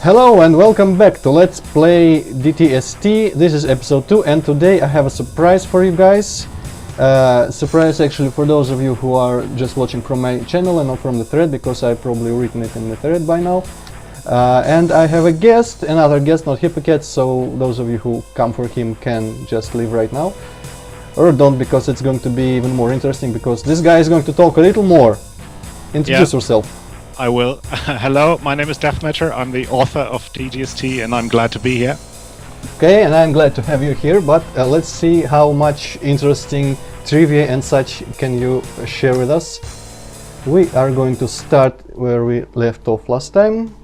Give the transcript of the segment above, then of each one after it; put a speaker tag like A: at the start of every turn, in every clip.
A: Hello and welcome back to Let's Play DTS-T. This is episode 2 and today I have a surprise for you guys. Surprise actually for those of you who are just watching from my channel and not from the thread, because I've probably written it in the thread by now. And I have a guest, another guest, not Hippocat, so those of you who come for him can just leave right now. Or don't, because it's going to be even more interesting, because this guy is going to talk a little more. Introduce yourself.
B: I will. Hello, my name is Deathmatcher. I'm the author of DTS-T and I'm glad to be here.
A: Okay, and I'm glad to have you here, but let's see how much interesting trivia and such can you share with us. We are going to start where we left off last time,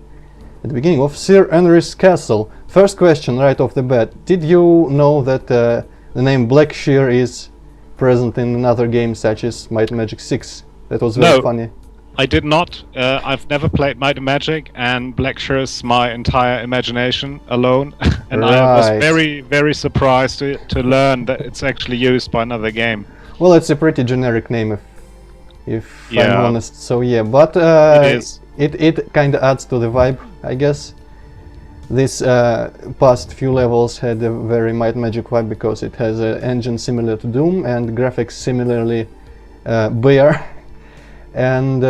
A: at the beginning of Sir Henry's Castle. First question right off the bat. Did you know that the name Blackshear is present in another game such as Might and Magic 6? That was very funny.
B: I did not. I've never played Might and Magic, and Blackshear is my entire imagination alone. And I was very, very surprised to learn that it's actually used by another game.
A: Well, it's a pretty generic name, if I'm honest. So yeah, but
B: it is.
A: It kind of adds to the vibe, I guess. This past few levels had a very Might and Magic vibe because it has an engine similar to Doom and graphics similarly bare. And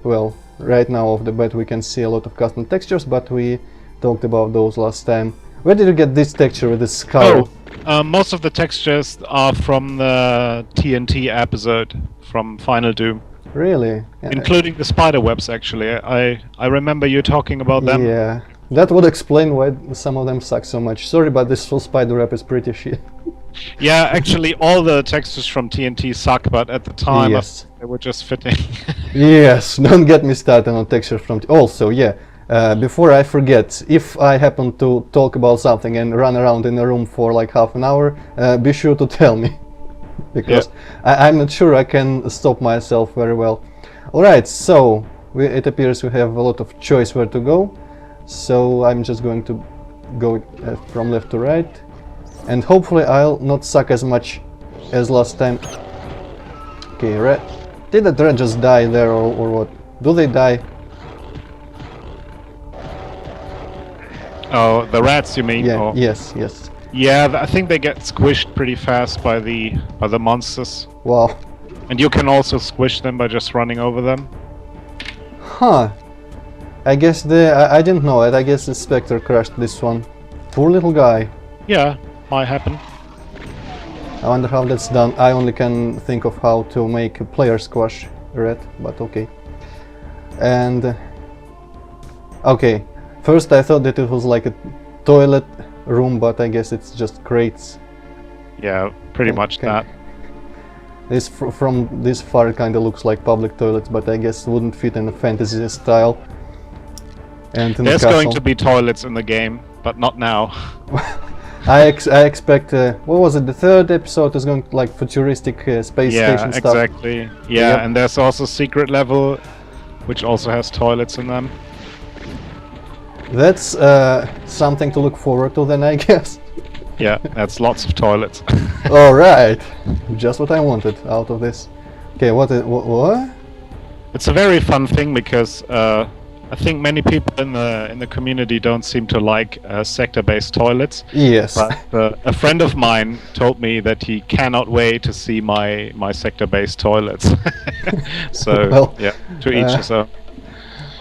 A: well, right now off the bat we can see a lot of custom textures, but we talked about those last time. Where did you get this texture with the skull?
B: Oh, most of the textures are from the TNT episode from Final Doom.
A: Really?
B: Including the spider webs, actually. I remember you talking about them.
A: Yeah, that would explain why some of them suck so much. Sorry, but this full spider web is pretty shit.
B: Yeah, actually all the textures from TNT suck, but at the time they were just fitting.
A: Yes, don't get me started on textures from also, yeah, before I forget, if I happen to talk about something and run around in a room for like half an hour, be sure to tell me, because I'm not sure I can stop myself very well. Alright, so it appears we have a lot of choice where to go, so I'm just going to go from left to right. And hopefully I'll not suck as much as last time. Okay, red. Did the red just die there or what? Do they die?
B: Oh, the rats, you mean?
A: Yeah.
B: Or...
A: Yes. Yes.
B: Yeah, I think they get squished pretty fast by the monsters.
A: Wow.
B: And you can also squish them by just running over them.
A: Huh. I guess I didn't know it. I guess the Spectre crashed this one. Poor little guy.
B: Yeah. Might happen.
A: I wonder how that's done. I only can think of how to make a player squash red, but okay. And okay, first I thought that it was like a toilet room, but I guess it's just crates.
B: Yeah, pretty much that.
A: This from this far it kind of looks like public toilets, but I guess wouldn't fit in a fantasy style. And in
B: there's
A: the
B: going to be toilets in the game, but not now.
A: I expect, what was it, the third episode is going to like futuristic space station stuff.
B: Yeah, exactly. Yeah, and there's also secret level, which also has toilets in them.
A: That's something to look forward to then, I guess.
B: Yeah, that's lots of toilets.
A: Alright, just what I wanted out of this. Okay, what?
B: It's a very fun thing because I think many people in the community don't seem to like sector-based toilets.
A: Yes.
B: But a friend of mine told me that he cannot wait to see my sector-based toilets. So
A: well,
B: yeah, to each his own.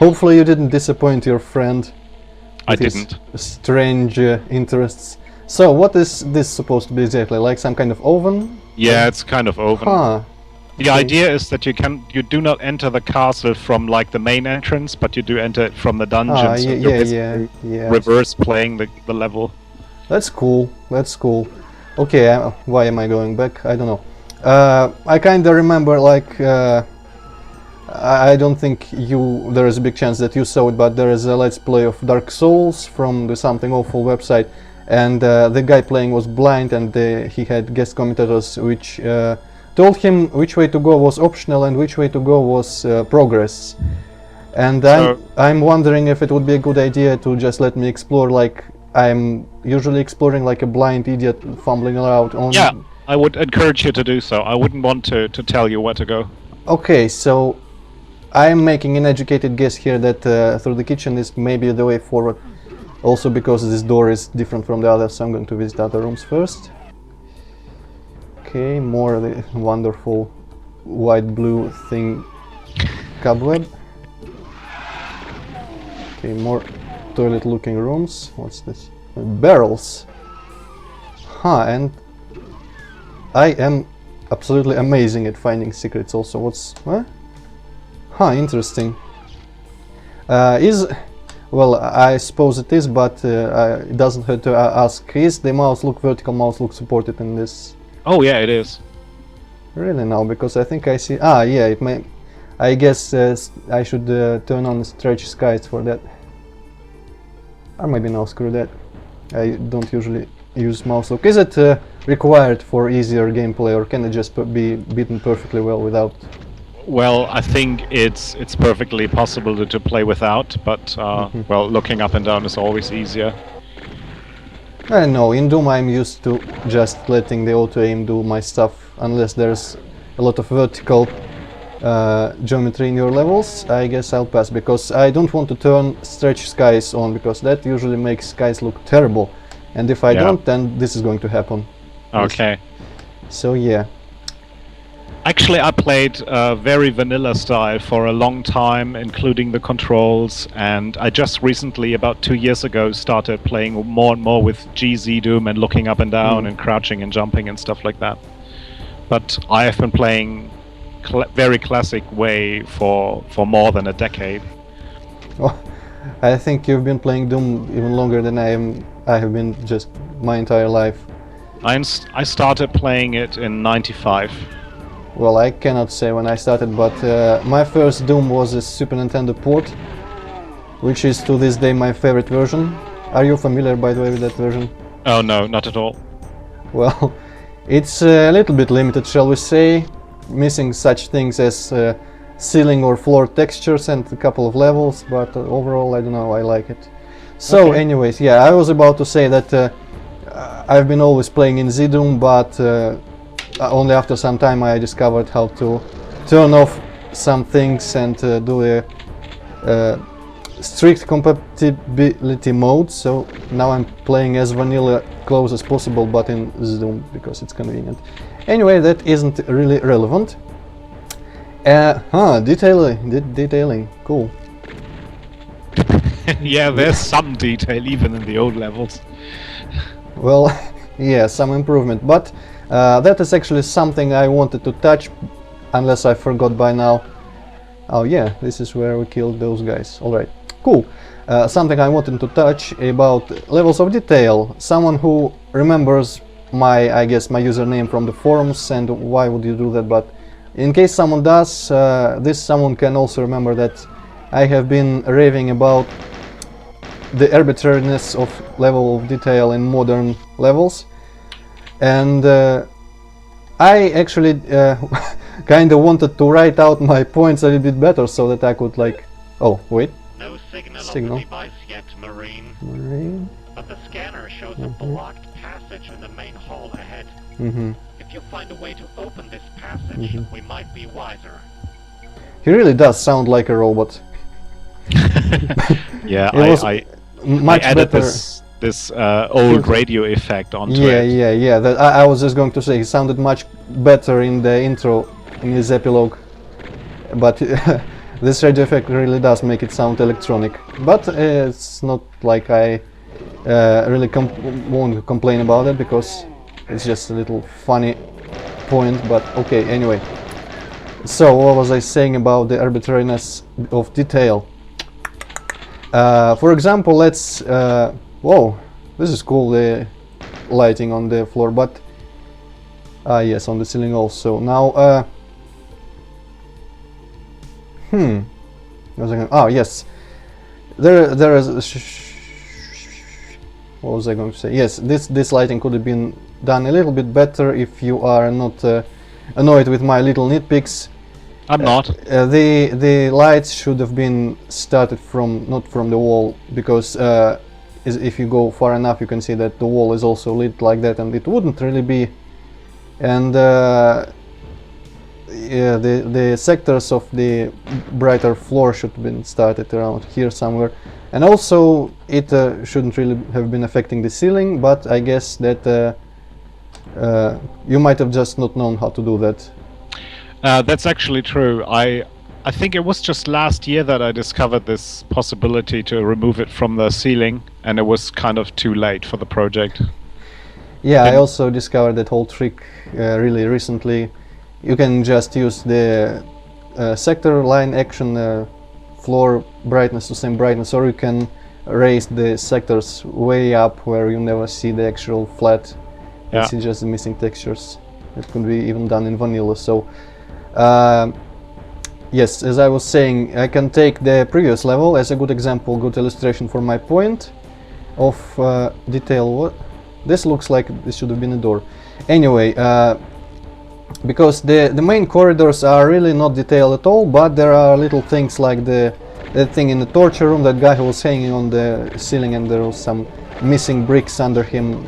A: Hopefully you didn't disappoint your friend.
B: I didn't.
A: Strange interests. So what is this supposed to be exactly? Like some kind of oven?
B: Yeah, it's kind of oven.
A: Huh.
B: The idea is that you do not enter the castle from like the main entrance, but you do enter it from the dungeon. So
A: yeah.
B: Reverse playing the level.
A: That's cool. That's cool. Okay, why am I going back? I don't know. I kinda remember like I don't think there is a big chance that you saw it, but there is a Let's Play of Dark Souls from the Something Awful website, and the guy playing was blind, and he had guest commentators which told him which way to go was optional and which way to go was progress. And I'm wondering if it would be a good idea to just let me explore like I'm usually exploring like a blind idiot fumbling around on...
B: Yeah, I would encourage you to do so. I wouldn't want to tell you where to go.
A: Okay, so I'm making an educated guess here that through the kitchen is maybe the way forward. Also because this door is different from the others, so I'm going to visit other rooms first. Okay, more of the wonderful white-blue thing cobweb. Okay, more toilet-looking rooms. What's this? Barrels. Huh, and I am absolutely amazing at finding secrets also. What's... Huh? Huh, interesting. Well, I suppose it is, but it doesn't hurt to ask, is the mouse look vertical mouse look supported in this?
B: Oh yeah, it is.
A: Really now, because I think I see... Ah, yeah, it may... I guess I should turn on stretch skies for that. Or maybe no, screw that. I don't usually use mouse look. Is it required for easier gameplay, or can it just be beaten perfectly well without?
B: Well, I think it's perfectly possible to play without, but well, looking up and down is always easier.
A: I know, in Doom I'm used to just letting the auto-aim do my stuff, unless there's a lot of vertical geometry in your levels. I guess I'll pass, because I don't want to turn stretch skies on, because that usually makes skies look terrible, and if I don't, then this is going to happen.
B: Okay.
A: So yeah.
B: Actually, I played very vanilla style for a long time, including the controls, and I just recently, about 2 years ago, started playing more and more with GZ Doom and looking up and down and crouching and jumping and stuff like that. But I have been playing very classic way for more than a decade.
A: Oh, I think you've been playing Doom even longer than I have been just my entire life.
B: I started playing it in '95.
A: Well, I cannot say when I started, but my first Doom was a Super Nintendo port, which is to this day my favorite version. Are you familiar, by the way, with that version?
B: Oh no, not at all.
A: Well, it's a little bit limited, shall we say, missing such things as ceiling or floor textures and a couple of levels, but overall, I don't know, I like it. So, anyways, yeah, I was about to say that I've been always playing in Z-Doom, but only after some time I discovered how to turn off some things and do a strict compatibility mode. So now I'm playing as vanilla close as possible, but in Zoom because it's convenient. Anyway, that isn't really relevant. Detailing, cool.
B: Yeah, there's some detail even in the old levels.
A: Well, yeah, some improvement, but that is actually something I wanted to touch, unless I forgot by now. Oh yeah, this is where we killed those guys. Alright, cool. Something I wanted to touch about levels of detail. Someone who remembers I guess my username from the forums, and why would you do that, but in case someone does, this someone can also remember that I have been raving about the arbitrariness of level of detail in modern levels. And I actually kind of wanted to write out my points a little bit better so that I could like... Oh, wait.
C: No signal. Of the device yet, Marine. But the scanner shows a blocked passage in the main hall ahead. If you find a way to open this passage, we might be wiser.
A: He really does sound like a robot.
B: Yeah, I added this old radio effect onto it.
A: Yeah. That I was just going to say, he sounded much better in the intro, in his epilogue. But this radio effect really does make it sound electronic. But it's not like I really won't complain about it, because it's just a little funny point. But okay, anyway. So what was I saying about the arbitrariness of detail? For example, let's... whoa, this is cool, the lighting on the floor, but... yes, on the ceiling also. Now, oh, yes. There is... What was I going to say? Yes, this lighting could have been done a little bit better if you are not annoyed with my little nitpicks.
B: I'm not.
A: The lights should have been started not from the wall, because if you go far enough you can see that the wall is also lit like that, and it wouldn't really be. And yeah, the sectors of the brighter floor should have been started around here somewhere. And also, it shouldn't really have been affecting the ceiling, but I guess that you might have just not known how to do that.
B: That's actually true. I think it was just last year that I discovered this possibility to remove it from the ceiling, and it was kind of too late for the project.
A: Yeah, I also discovered that whole trick really recently. You can just use the sector line action floor brightness to same brightness, or you can raise the sectors way up where you never see the actual flat. You see just the missing textures. It could be even done in vanilla. So yes, as I was saying, I can take the previous level as a good example, good illustration for my point of detail. What this looks like, this should have been a door. Anyway, because the main corridors are really not detailed at all, but there are little things like that thing in the torture room, that guy who was hanging on the ceiling and there was some missing bricks under him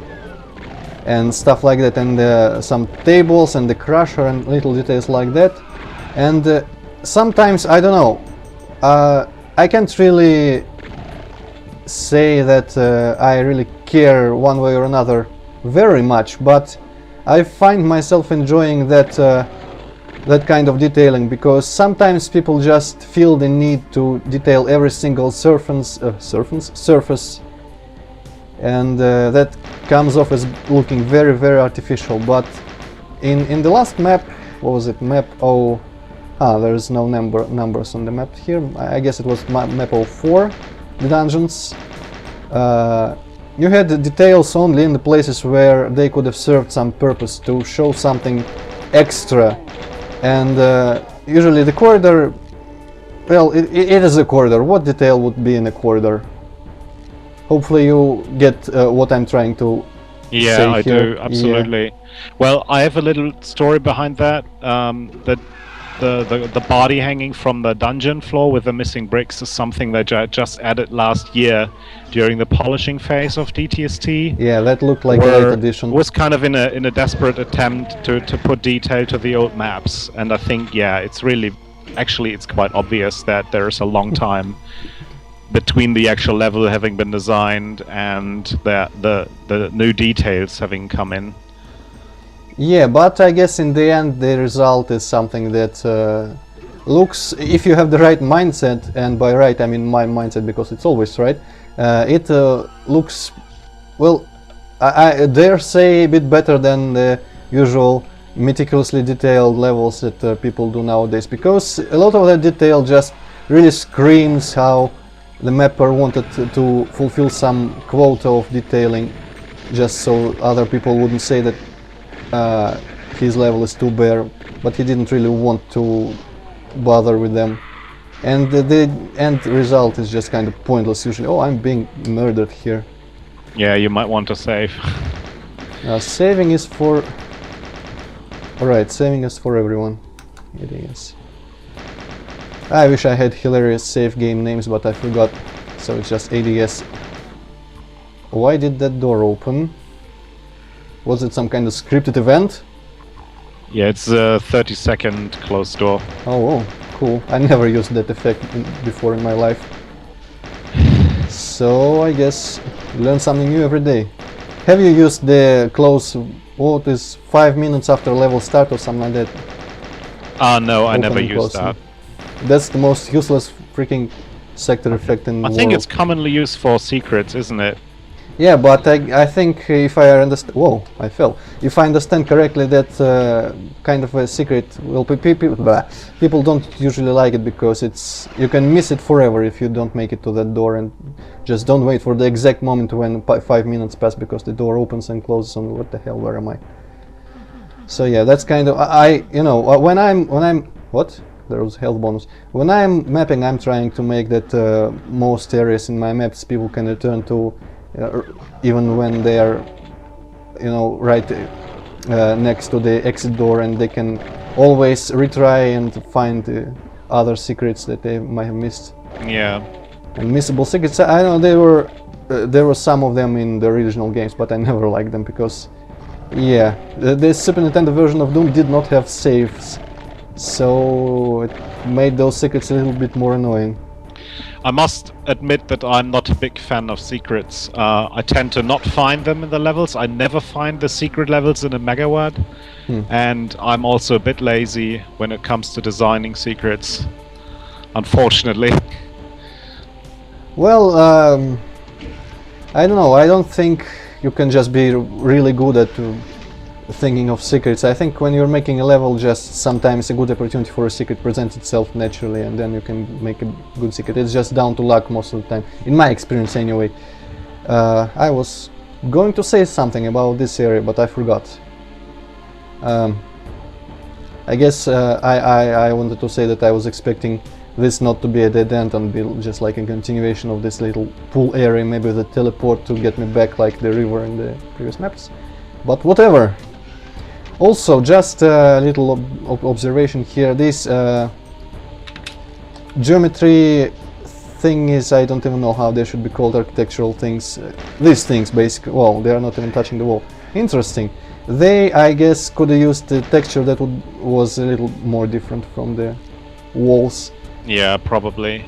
A: and stuff like that, and some tables and the crusher and little details like that. And sometimes, I don't know, I can't really say that I really care one way or another very much, but I find myself enjoying that that kind of detailing, because sometimes people just feel the need to detail every single surface, and that comes off as looking very, very artificial. But in the last map, what was it, map there's no numbers on the map here, I guess it was map 04, the dungeons. You had the details only in the places where they could have served some purpose to show something extra, and usually the corridor, well, it is a corridor. What detail would be in a corridor? Hopefully you get what I'm trying to say
B: I
A: here.
B: do, absolutely. Yeah. Well, I have a little story behind that. That the body hanging from the dungeon floor with the missing bricks is something that I just added last year during the polishing phase of DTS-T.
A: Yeah, that looked like a late addition.
B: It was kind of in a desperate attempt to put detail to the old maps, and I think, yeah, it's really, actually it's quite obvious that there's a long time between the actual level having been designed and the new details having come in.
A: Yeah, but I guess in the end the result is something that looks, if you have the right mindset, and by right I mean my mindset because it's always right, it looks, well, I dare say a bit better than the usual meticulously detailed levels that people do nowadays, because a lot of that detail just really screams how the mapper wanted to fulfill some quota of detailing, just so other people wouldn't say that his level is too bare, but he didn't really want to bother with them, and the end result is just kind of pointless usually. Oh, I'm being murdered here.
B: Yeah, you might want to save.
A: Saving is for... Alright, saving is for everyone. It is. I wish I had hilarious save game names, but I forgot, so it's just ADS. Why did that door open? Was it some kind of scripted event?
B: Yeah, it's a 30-second closed door.
A: Oh, cool. I never used that effect before in my life. So I guess you learn something new every day. Have you used the close, what is 5 minutes after level start or something like that?
B: No, I never used that.
A: That's the most useless freaking sector effect in the world.
B: I think it's commonly used for secrets, isn't it?
A: Yeah, but I think if I understand... Whoa, I fell. If I understand correctly, that kind of a secret... Well, people don't usually like it because it's... You can miss it forever if you don't make it to that door, and just don't wait for the exact moment when 5 minutes pass because the door opens and closes on... What the hell, where am I? So yeah, that's kind of... you know, when I'm... What? There was health bonus. When I'm mapping, I'm trying to make that most areas in my maps people can return to, even when they are, you know, right next to the exit door, and they can always retry and find other secrets that they might have missed.
B: Yeah.
A: And missable secrets, I know there were some of them in the original games, but I never liked them because, yeah, the Super Nintendo version of Doom did not have saves. so it made those secrets a little bit more annoying.
B: I must admit that I'm not a big fan of secrets. I tend to not find them in the levels. I never find the secret levels in a Megawad. And I'm also a bit lazy when it comes to designing secrets, unfortunately.
A: Well, I don't know, I don't think you can just be really good at thinking of secrets. I think when you're making a level, just sometimes a good opportunity for a secret presents itself naturally, and then you can make a good secret. It's just down to luck most of the time, in my experience anyway. I was going to say something about this area, but I forgot. I guess I wanted to say that I was expecting this not to be a dead end and be just like a continuation of this little pool area, maybe with a teleport to get me back like the river in the previous maps. But whatever. Also, just a little observation here. This geometry thing is, I don't even know how they should be called, architectural things. These things basically, well, they are not even touching the wall. Interesting. They, I guess, could have used the texture that was a little more different from the walls.
B: Yeah, probably.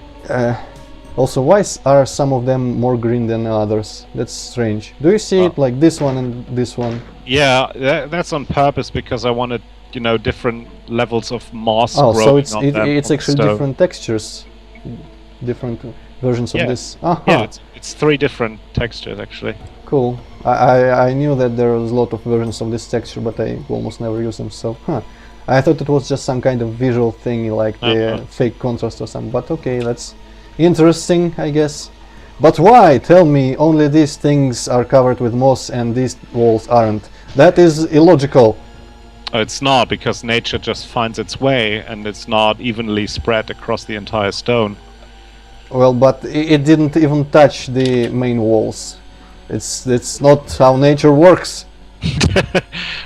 A: Also, why are some of them more green than others? That's strange. Do you see it like this one and this one?
B: Yeah, that's on purpose because I wanted, you know, different levels of moss.
A: Oh, so it's
B: it's
A: actually different textures, different versions of this.
B: Yeah, it's 3 different textures actually.
A: Cool. I knew that there was a lot of versions of this texture, but I almost never use them. So, I thought it was just some kind of visual thing, like the fake contrast or something. But okay, that's interesting, I guess. But why? Tell me, only these things are covered with moss and these walls aren't. That is illogical.
B: It's not, because nature just finds its way and it's not evenly spread across the entire stone.
A: Well, but it didn't even touch the main walls. It's not how nature works.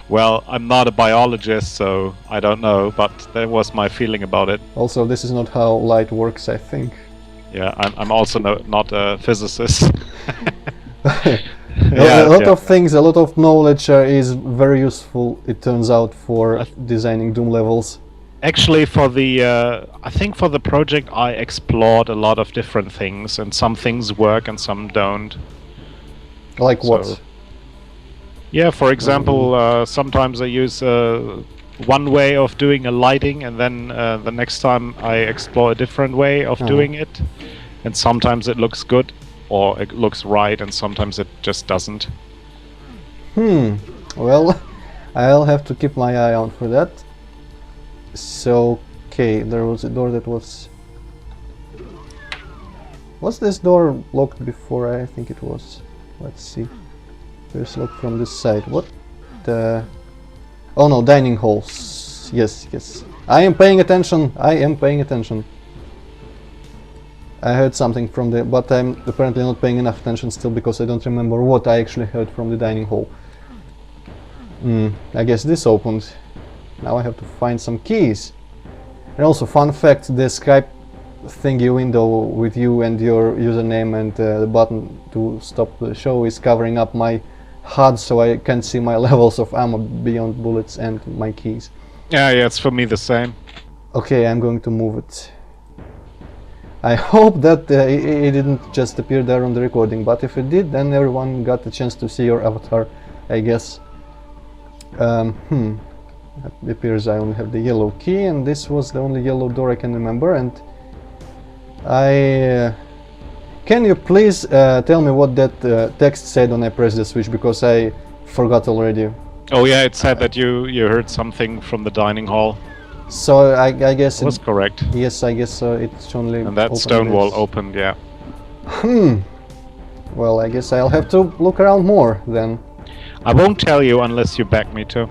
B: Well, I'm not a biologist, so I don't know, but that was my feeling about it.
A: Also, this is not how light works, I think.
B: Yeah, I'm also not a physicist.
A: A lot of things, a lot of knowledge is very useful, it turns out, for designing Doom levels.
B: Actually, for the I think for the project I explored a lot of different things, and some things work and some don't.
A: Like what?
B: Yeah, for example, sometimes I use one way of doing a lighting, and then the next time I explore a different way of doing it, and sometimes it looks good or it looks right, and sometimes it just doesn't.
A: Well, I'll have to keep my eye out for that. So, okay, there was a door that was... Was this door locked before? I think it was. Let's see. There's locked from this side. What the... Oh no, dining halls. Yes, yes. I am paying attention. I am paying attention. I heard something from the... But I'm apparently not paying enough attention still, because I don't remember what I actually heard from the dining hall. I guess this opened. Now I have to find some keys. And also, fun fact, the Skype thingy window with you and your username and the button to stop the show is covering up my HUD, so I can't see my levels of ammo beyond bullets and my keys.
B: Yeah, it's for me the same.
A: Okay, I'm going to move it. I hope that it didn't just appear there on the recording, but if it did, then everyone got a chance to see your avatar, I guess. It appears I only have the yellow key, and this was the only yellow door I can remember, and can you please tell me what that text said when I pressed the switch, because I forgot already.
B: Oh yeah, it said that you heard something from the dining hall.
A: So I guess
B: it was correct.
A: Yes, I guess it's only...
B: And that stone wall opened, yeah.
A: Well, I guess I'll have to look around more then.
B: I won't tell you unless you beg me to.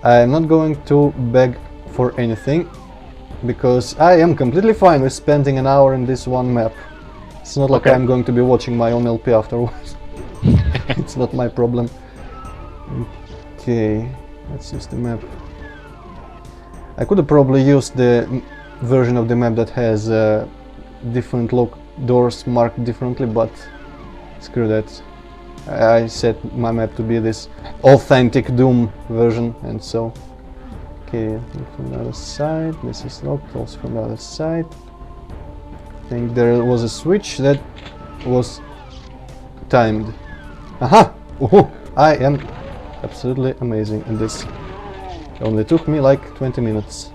A: I'm not going to beg for anything, because I am completely fine with spending an hour in this one map. It's not like I'm going to be watching my own LP afterwards. It's not my problem. Okay, let's use the map. I could have probably used the version of the map that has different lock doors marked differently, but screw that. I set my map to be this authentic Doom version, and so... Okay, from the other side. This is locked also from the other side. I think there was a switch that was timed. Aha! Oh, I am absolutely amazing in this. It only took me like 20 minutes.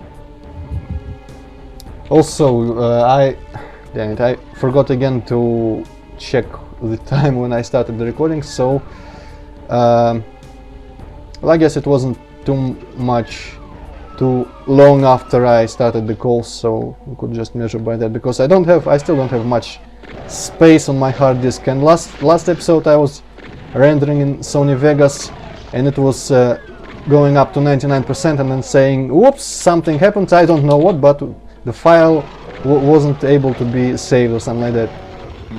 A: Also, dang it, I forgot again to check the time when I started the recording, so well, I guess it wasn't too long after I started the call, so we could just measure by that, because I still don't have much space on my hard disk. And last episode I was rendering in Sony Vegas, and it was going up to 99% and then saying, whoops, something happened, I don't know what, but the file wasn't able to be saved or something like that.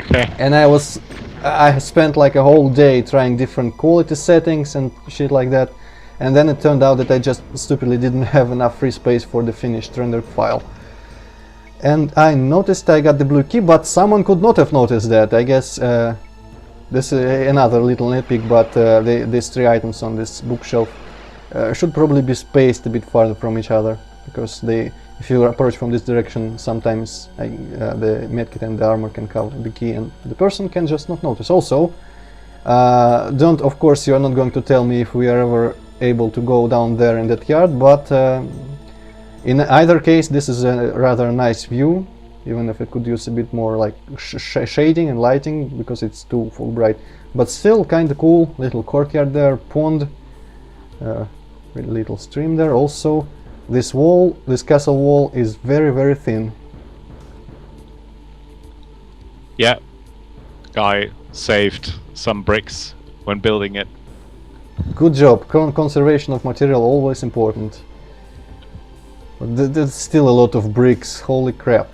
B: Okay.
A: And I spent like a whole day trying different quality settings and shit like that, and then it turned out that I just stupidly didn't have enough free space for the finished rendered file. And I noticed I got the blue key, but someone could not have noticed that. I guess this is another little nitpick, but these three items on this bookshelf should probably be spaced a bit farther from each other, because if you approach from this direction, sometimes the medkit and the armor can cover the key and the person can just not notice. Also, of course you are not going to tell me if we are ever able to go down there in that yard, but in either case this is a rather nice view, even if it could use a bit more like shading and lighting, because it's too full bright. But still kinda cool, little courtyard there, pond, little stream there. Also, this wall, this castle wall, is very, very thin.
B: Yeah, guy saved some bricks when building it.
A: Good job. Conservation of material always important. But there's still a lot of bricks. Holy crap.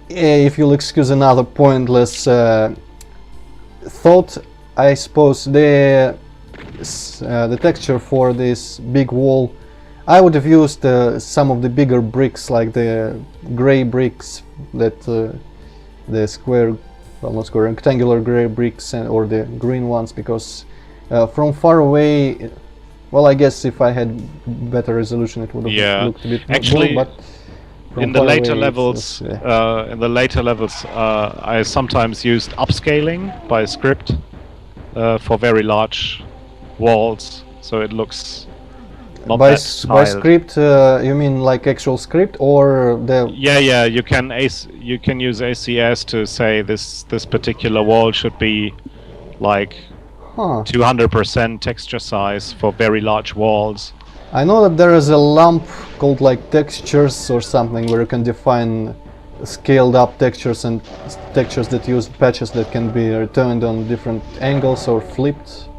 A: If you'll excuse another pointless thought, I suppose the texture for this big wall, I would have used some of the bigger bricks, like the gray bricks, that the square, well, not square, rectangular gray bricks, or the green ones, because from far away, well, I guess if I had better resolution it would have looked a bit
B: actually
A: more, but
B: in the later levels, I sometimes used upscaling by script for very large walls, so it looks not
A: by
B: that
A: by
B: tiled.
A: script, you mean like actual script, or the...
B: Yeah, you can use ACS to say this particular wall should be like 200% texture size for very large walls.
A: I know that there is a lump called like textures or something, where you can define scaled up textures and textures that use patches that can be returned on different angles or flipped.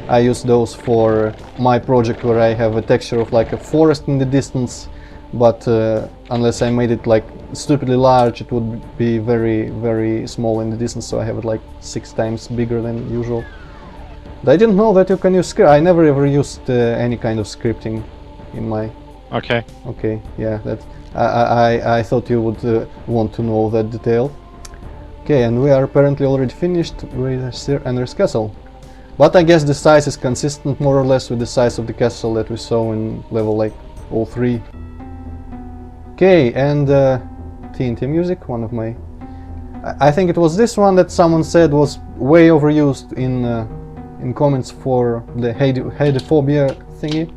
A: I use those for my project, where I have a texture of like a forest in the distance, but unless I made it like stupidly large, it would be very, very small in the distance, so I have it like 6 times bigger than usual. I didn't know that you can use script. I never ever used any kind of scripting in my...
B: Okay.
A: Okay, yeah, that I thought you would want to know that detail. Okay, and we are apparently already finished with Ender's Castle. But I guess the size is consistent more or less with the size of the castle that we saw in level like 03. Okay, and TNT music, one of my... I think it was this one that someone said was way overused in comments for the Hadephobia thingy.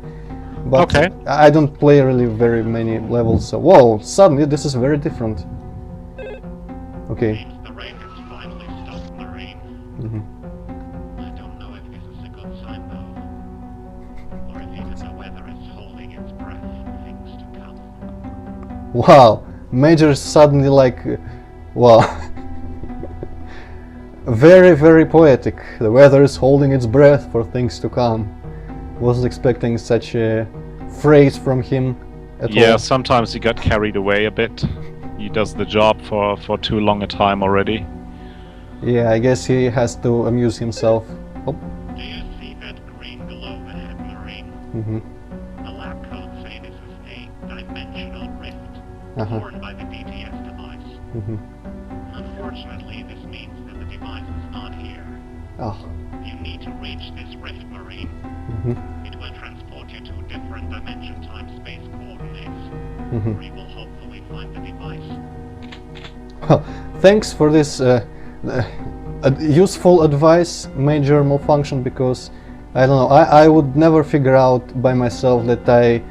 A: But
B: okay.
A: I don't play really very many levels, so... Whoa, suddenly this is very different. Okay.
C: The Rangers finally stopped Marine. I don't know if this is a good sign though, or if even the weather is holding its breath for things to come.
A: Wow, Major suddenly like... wow. Very, very poetic. The weather is holding its breath for things to come. Wasn't expecting such a phrase from him at all.
B: Yeah, sometimes he got carried away a bit. He does the job for too long a time already.
A: Yeah, I guess he has to amuse himself. Oh.
C: Do you see that green glow ahead, Marine? The lab codes say this is a dimensional rift torn by the DTS device. Unfortunately, this means that the device is not here.
A: Oh.
C: You need to reach this rift, Marine. It will transport you to different dimension time-space coordinates. We will hopefully find the device.
A: Well, thanks for this useful advice, Major Malfunction, because I don't know, I would never figure out by myself that I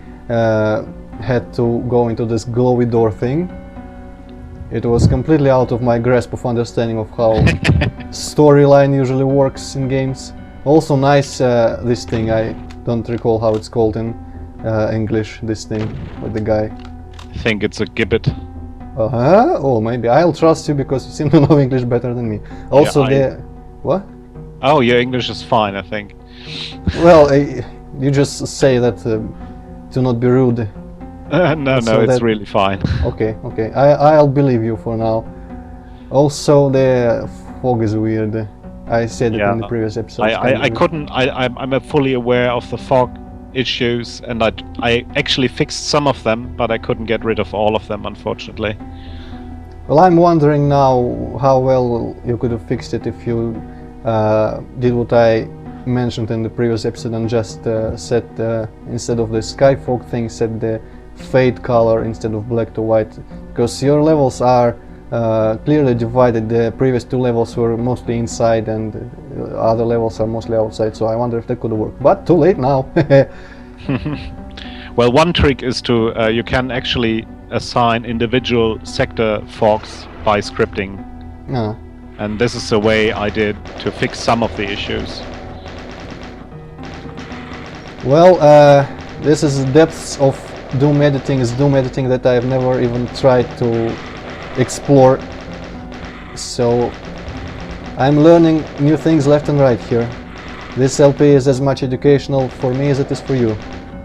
A: had to go into this glowy door thing. It was completely out of my grasp of understanding of how storyline usually works in games. Also nice, this thing, I don't recall how it's called in English, this thing with the guy.
B: I think it's a gibbet.
A: Oh, maybe. I'll trust you because you seem to know English better than me. Also, what?
B: Oh, your English is fine, I think.
A: Well, you just say that to not be rude.
B: No,
A: So
B: it's
A: that-
B: really fine.
A: Okay. I'll believe you for now. Also, the fog is weird. I said it in the previous episode.
B: I'm fully aware of the fog issues, and I actually fixed some of them, but I couldn't get rid of all of them, unfortunately.
A: Well, I'm wondering now how well you could have fixed it if you did what I mentioned in the previous episode and just set, instead of the sky fog thing, set the fade color instead of black to white, because your levels are clearly divided. The previous two levels were mostly inside and other levels are mostly outside, so I wonder if that could work, but too late now.
B: Well, one trick is to you can actually assign individual sector fogs by scripting, and this is the way I did to fix some of the issues.
A: Well, this is the depths of Doom editing. It's Doom editing that I've never even tried to explore, so I'm learning new things left and right here. This LP is as much educational for me as it is for you.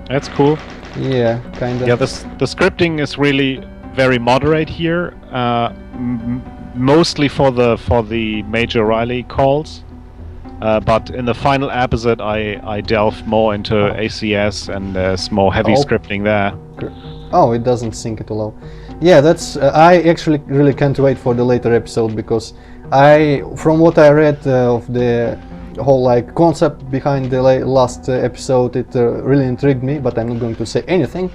B: That's cool.
A: Yeah, kinda.
B: Yeah, the scripting is really very moderate here, mostly for the Major Riley calls. But in the final episode, I delved more into ACS, and there's more heavy scripting there.
A: Oh, it doesn't sync at all. Yeah, that's. I actually really can't wait for the later episode, because from what I read of the whole concept behind the last episode, it really intrigued me. But I'm not going to say anything,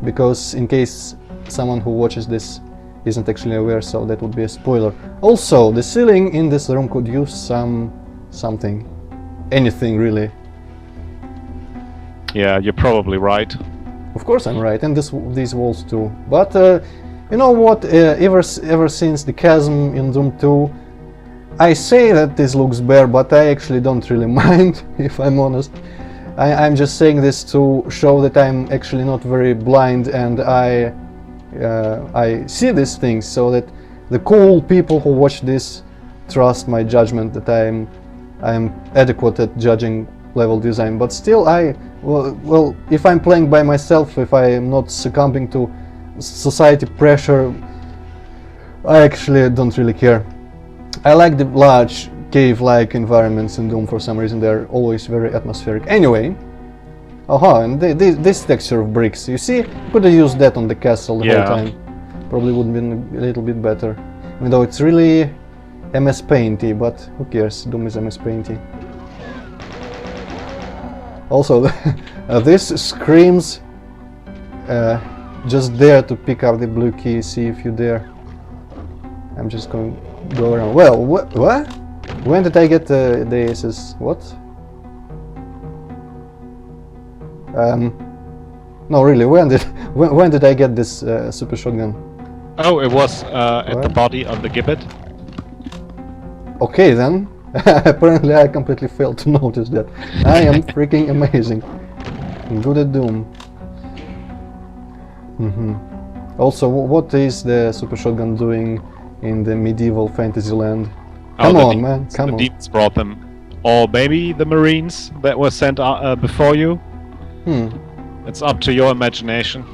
A: because in case someone who watches this isn't actually aware, so that would be a spoiler. Also, the ceiling in this room could use something, anything really.
B: Yeah, you're probably right.
A: Of course I'm right, and these walls too. But you know what? Ever since the chasm in Doom 2, I say that this looks bare, but I actually don't really mind, if I'm honest. I'm just saying this to show that I'm actually not very blind, and I see these things, so that the cool people who watch this trust my judgment that I'm adequate at judging level design. But still, well, if I'm playing by myself, if I am not succumbing to society pressure, I actually don't really care. I like the large cave-like environments in Doom for some reason. They're always very atmospheric. Anyway, and this texture of bricks, you see, could have used that on the castle the whole time. Probably would have been a little bit better. Even though it's really MS Painty, but who cares? Doom is MS Painty. Also, this screams just dare to pick up the blue key, see if you dare. I'm just going to go around. Well, what? When did I get the aces? What? No, really, when did I get this super shotgun?
B: Oh, it was at the body of the gibbet.
A: Okay then. Apparently I completely failed to notice that. I am freaking amazing. Good at Doom. Also, what is the super shotgun doing in the medieval fantasy land? Come on, man, come on.
B: The demons brought them. Or maybe the Marines that were sent before you? It's up to your imagination.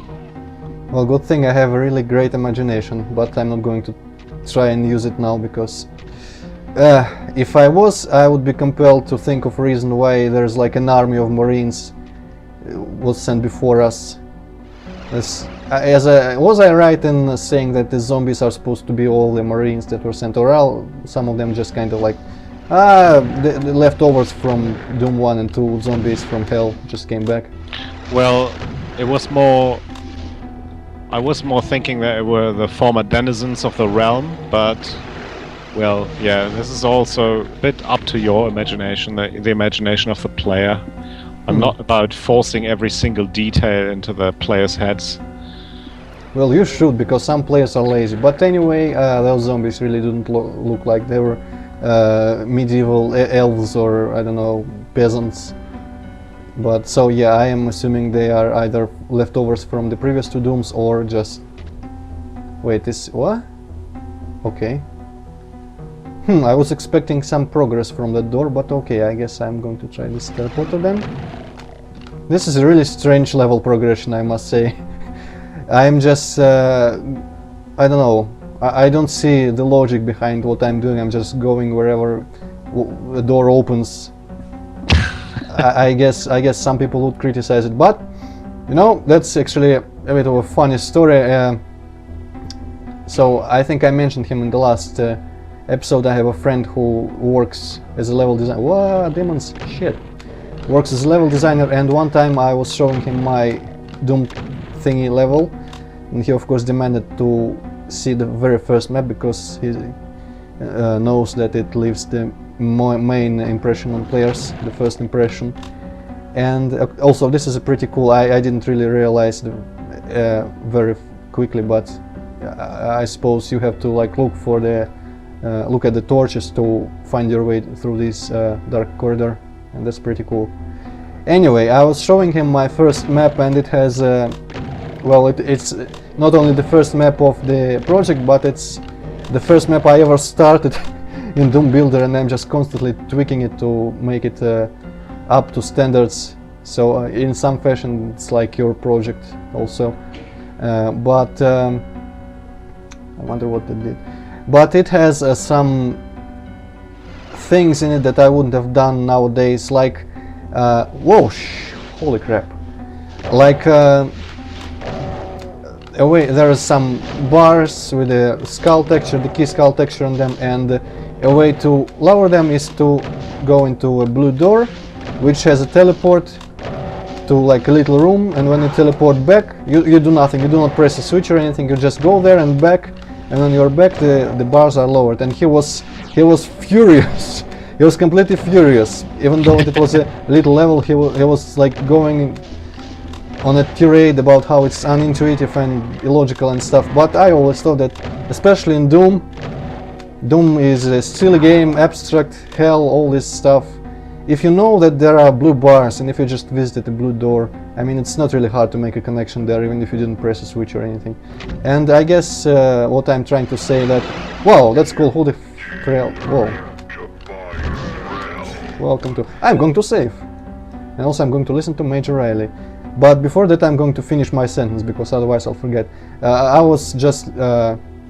A: Well, good thing I have a really great imagination, but I'm not going to try and use it now, because if I would be compelled to think of a reason why there's like an army of Marines was sent before us. Was I right in saying that the zombies are supposed to be all the Marines that were sent, or some of them just kind of like the leftovers from Doom 1 and 2, zombies from hell just came back?
B: Well, it was more... I was more thinking that it were the former denizens of the realm, but... Well, yeah, this is also a bit up to your imagination, the imagination of the player. I'm not about forcing every single detail into the players' heads.
A: Well, you should, because some players are lazy. But anyway, those zombies really didn't look like they were medieval elves or, I don't know, peasants. But so yeah, I am assuming they are either leftovers from the previous two Dooms or just... Wait, this... what? Okay. I was expecting some progress from the door, but okay, I guess I'm going to try this teleporter then. This is a really strange level progression, I must say. I'm just... I don't know. I don't see the logic behind what I'm doing. I'm just going wherever the door opens. I guess some people would criticize it, but you know, that's actually a bit of a funny story. So I think I mentioned him in the last episode. I have a friend who works as a level designer. Whoa, demons! Shit! Works as a level designer, and one time I was showing him my Doom thingy level, and he of course demanded to see the very first map because he knows that it leaves the main impression on players, the first impression. And also this is a pretty cool, I didn't really realize very quickly, but I suppose you have to like look for the look at the torches to find your way through this dark corridor, and that's pretty cool. Anyway, I was showing him my first map, and it has well, it's not only the first map of the project, but it's the first map I ever started in Doom Builder, and I'm just constantly tweaking it to make it up to standards. So in some fashion it's like your project also. But I wonder what it did. But it has some things in it that I wouldn't have done nowadays, like whoa, holy crap, like there are some bars with a skull texture, the key skull texture on them, and a way to lower them is to go into a blue door which has a teleport to like a little room, and when you teleport back you do nothing, you do not press a switch or anything, you just go there and back, and when you're back the bars are lowered. And he was furious. He was completely furious, even though it was a little level. He was like going on a tirade about how it's unintuitive and illogical and stuff. But I always thought that, especially in Doom is a silly game, abstract, hell, all this stuff. If you know that there are blue bars, and if you just visited a blue door, I mean, it's not really hard to make a connection there, even if you didn't press a switch or anything. And I guess what I'm trying to say that, wow, that's cool, holy trail, whoa. Welcome to... I'm going to save. And also I'm going to listen to Major Riley. But before that I'm going to finish my sentence, because otherwise I'll forget. I was just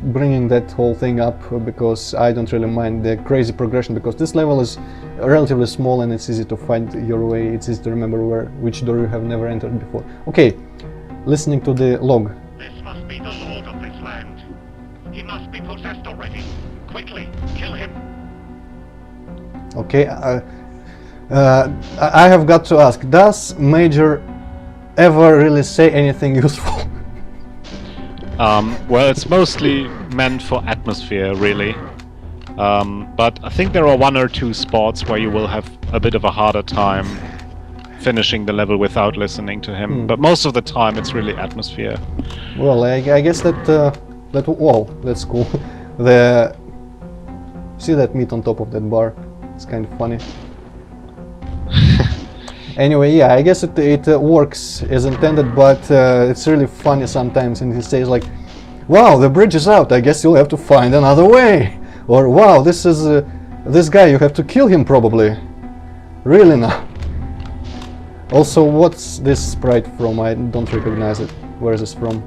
A: bringing that whole thing up because I don't really mind the crazy progression, because this level is relatively small and it's easy to find your way, it's easy to remember which door you have never entered before. Okay, listening to the log.
C: This must be the lord of this land. He must be possessed already. Quickly, kill him.
A: Okay, I have got to ask, does Major ever really say anything useful?
B: Well, it's mostly meant for atmosphere, really. But I think there are one or two spots where you will have a bit of a harder time finishing the level without listening to him. But most of the time it's really atmosphere.
A: Well, I guess that whoa, that's cool. See that meat on top of that bar? It's kind of funny. Anyway, yeah, I guess it works as intended, but it's really funny sometimes, and he says like, wow, the bridge is out, I guess you'll have to find another way. Or, wow, this is this guy, you have to kill him probably. Really now. Also, what's this sprite from? I don't recognize it. Where is this from?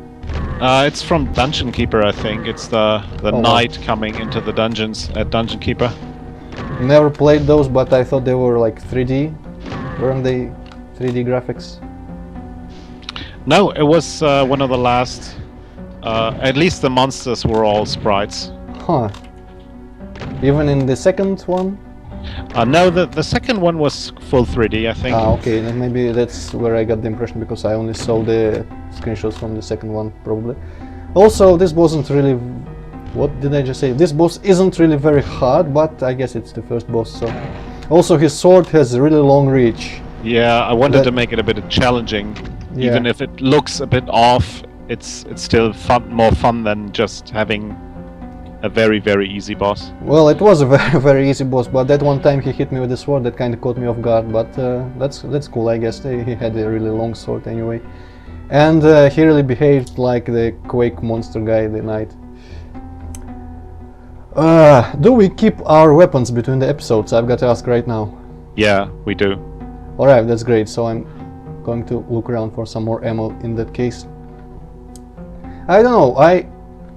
B: It's from Dungeon Keeper, I think. It's the knight coming into the dungeons at Dungeon Keeper.
A: Never played those, but I thought they were like 3D. Weren't they 3D graphics?
B: No, it was one of the last... at least the monsters were all sprites.
A: Huh. Even in the second one?
B: No, the second one was full 3D, I think.
A: Ah, okay, then maybe that's where I got the impression, because I only saw the screenshots from the second one, probably. Also, this wasn't really... What did I just say? This boss isn't really very hard, but I guess it's the first boss, so... Also, his sword has a really long reach.
B: Yeah, I wanted to make it a bit challenging.
A: Yeah.
B: Even if it looks a bit off, it's still more fun than just having a very, very easy boss.
A: Well, it was a very, very easy boss, but that one time he hit me with the sword, that kind of caught me off guard, but that's cool, I guess. He had a really long sword anyway. And he really behaved like the Quake monster guy the night. Do we keep our weapons between the episodes? I've got to ask right now.
B: Yeah, we do.
A: Alright, that's great, so I'm going to look around for some more ammo in that case. I don't know,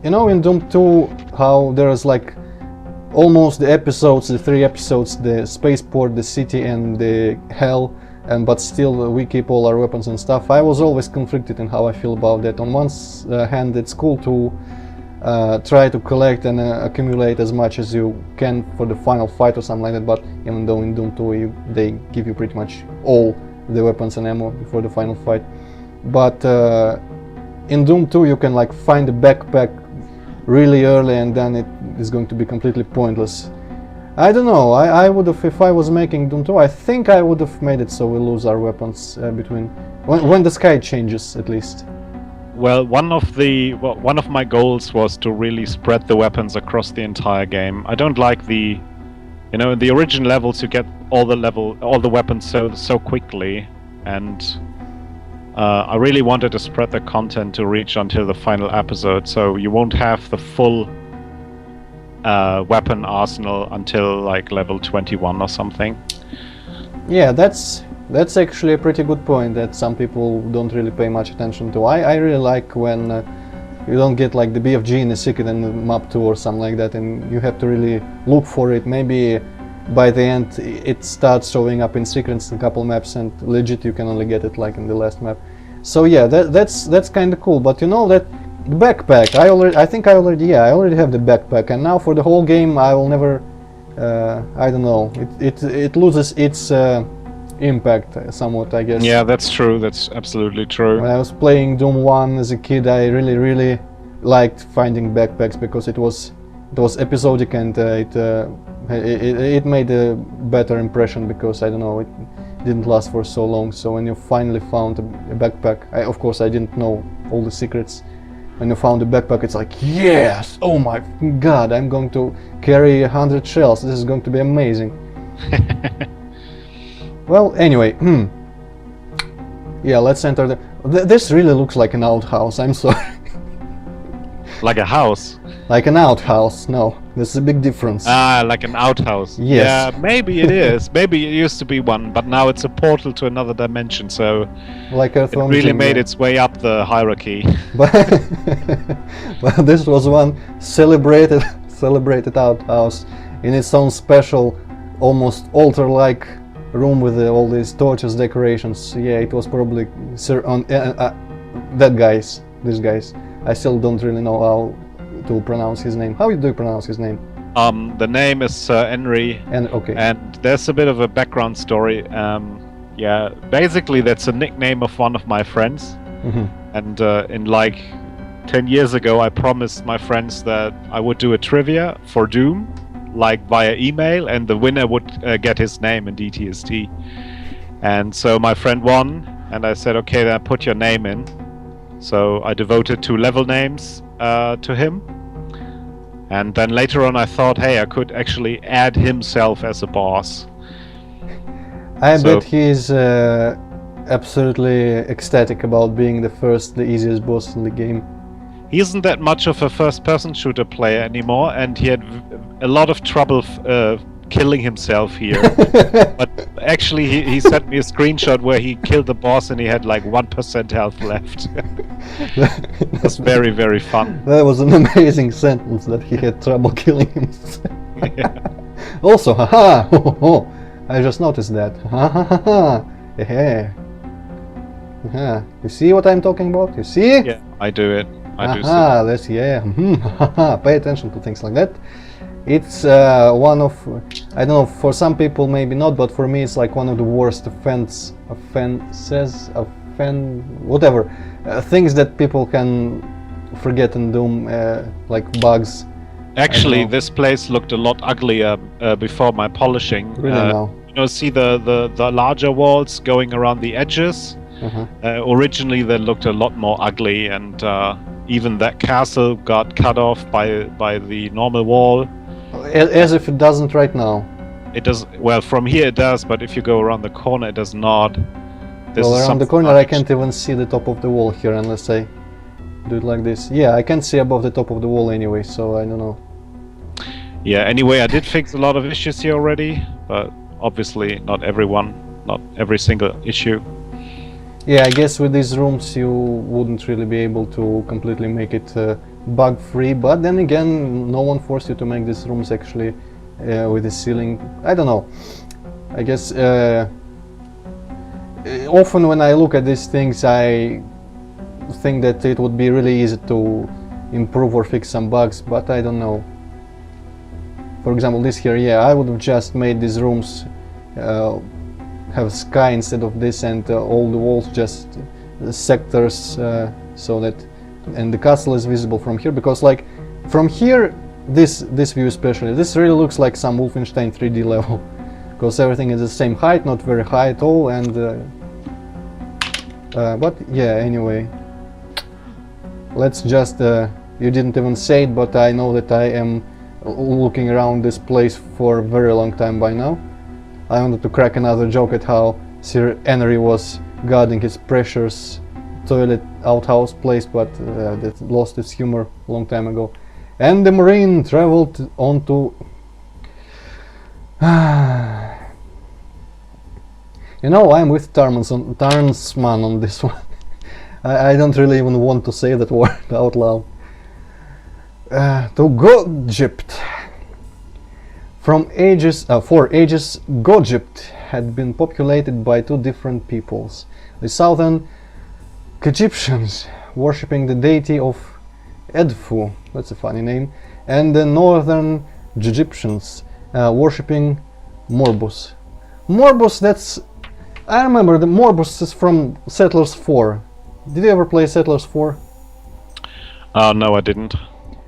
A: you know, in Doom 2, how there's like almost the episodes, the 3 episodes, the spaceport, the city and the hell, but still we keep all our weapons and stuff. I was always conflicted in how I feel about that. On one hand, it's cool to try to collect and accumulate as much as you can for the final fight or something like that, but even though in Doom 2 they give you pretty much all the weapons and ammo before the final fight. But in Doom 2 you can like find the backpack really early, and then it is going to be completely pointless. I don't know, I would have, if I was making Doom 2, I think I would have made it so we lose our weapons between... when the sky changes, at least.
B: Well, one of my goals was to really spread the weapons across the entire game. I don't like the... You know, in the origin levels you get all the weapons so quickly, and... I really wanted to spread the content to reach until the final episode, so you won't have the full weapon arsenal until like level 21 or something. Yeah,
A: that's actually a pretty good point that some people don't really pay much attention to. I really like when you don't get like the BFG in the secret in map 2 or something like that, and you have to really look for it. Maybe by the end it starts showing up in secrets in a couple maps, and legit you can only get it like in the last map. So yeah, that's kind of cool. But you know that backpack, I already have the backpack, and now for the whole game I will never I don't know, it loses its impact somewhat, I guess.
B: Yeah, that's true, that's absolutely true.
A: When I was playing Doom 1 as a kid, I really liked finding backpacks because it was episodic, and it made a better impression because, I don't know, it didn't last for so long. So when you finally found a backpack, of course I didn't know all the secrets. When you found the backpack, it's like, yes! Oh my god, I'm going to carry 100 shells, this is going to be amazing. Well, anyway, yeah, let's enter the... This really looks like an outhouse, I'm sorry.
B: Like a house?
A: Like an outhouse, no. There's a big difference.
B: Ah, like an outhouse.
A: Yes.
B: Yeah, maybe it is. Maybe it used to be one, but now it's a portal to another dimension, so...
A: Like
B: it really made its way up the hierarchy.
A: But this was one celebrated outhouse in its own special, almost altar-like room with all these torches, decorations. Yeah, it was probably these guys. I still don't really know how to pronounce his name. How do you pronounce his name?
B: The name is Henry.
A: Okay.
B: And there's a bit of a background story. Yeah, basically that's a nickname of one of my friends.
A: Mm-hmm.
B: And in like 10 years ago, I promised my friends that I would do a trivia for Doom, like via email, and the winner would get his name in DTS-T. And so my friend won, and I said, okay, then put your name in. So I devoted 2 level names to him. And then later on I thought, hey, I could actually add himself as a boss.
A: I bet he's absolutely ecstatic about being the easiest boss in the game.
B: He isn't that much of a first-person shooter player anymore, and he had a lot of trouble killing himself here. But actually he sent me a screenshot where he killed the boss and he had like 1% health left. It was very, very fun.
A: That was an amazing sentence, that he had trouble killing himself.
B: Yeah.
A: Also, haha, ho, ho, I just noticed that. Ha ha ha ha. Hey. You see what I'm talking about? You see?
B: Yeah, I do it. I do so.
A: That's, yeah. Pay attention to things like that. It's one of, I don't know, for some people maybe not, but for me it's like one of the worst whatever, things that people can forget in Doom, like bugs.
B: Actually, this place looked a lot uglier before my polishing.
A: Really now?
B: You know, see the larger walls going around the edges? Originally they looked a lot more ugly, and even that castle got cut off by the normal wall.
A: As if it doesn't right now.
B: It does, well, from here it does, but if you go around the corner it does not.
A: Well, around the corner I can't even see the top of the wall here unless I do it like this. Yeah, I can't see above the top of the wall anyway, so I don't know.
B: Yeah, anyway, I did fix a lot of issues here already, but obviously not every single issue.
A: Yeah, I guess with these rooms you wouldn't really be able to completely make it bug-free, but then again, no one forced you to make these rooms actually with the ceiling. I don't know. I guess often when I look at these things I think that it would be really easy to improve or fix some bugs, but I don't know. For example, this here, yeah, I would have just made these rooms have sky instead of this, and all the walls just sectors, so that, and the castle is visible from here, because like from here, this view especially, this really looks like some Wolfenstein 3D level, because everything is the same height, not very high at all, and but yeah, anyway, let's just, you didn't even say it, but I know that I am looking around this place for a very long time by now. I wanted to crack another joke at how Sir Henry was guarding his precious toilet outhouse place, but that lost its humor a long time ago. And the Marine traveled on to... You know, I'm with Tarnsman on this one. I don't really even want to say that word out loud. To Gogypt. For ages, Gogypt had been populated by two different peoples. The southern Egyptians, worshipping the deity of Edfu, that's a funny name, and the northern Egyptians, worshipping Morbus. Morbus, that's... I remember the Morbus is from Settlers 4. Did you ever play Settlers 4?
B: No, I didn't.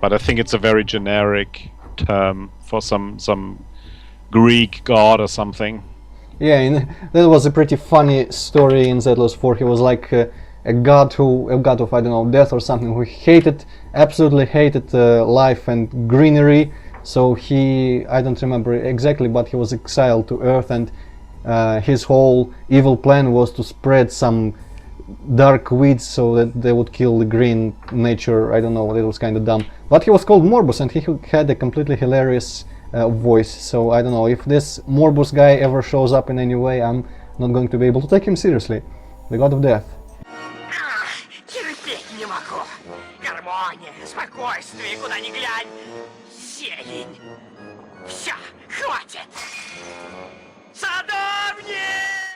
B: But I think it's a very generic term for some Greek god or something. Yeah,
A: that was a pretty funny story in Settlers 4. He was like a god of, I don't know, death or something, who absolutely hated life and greenery. So he, I don't remember exactly, but he was exiled to Earth, and his whole evil plan was to spread some dark weeds so that they would kill the green nature. I don't know, it was kind of dumb. But he was called Morbus, and he had a completely hilarious voice. So I don't know, if this Morbus guy ever shows up in any way, I'm not going to be able to take him seriously. The god of death.
D: Терпеть не могу. Гармония, спокойствие, куда ни глянь. Зелень. Все, хватит.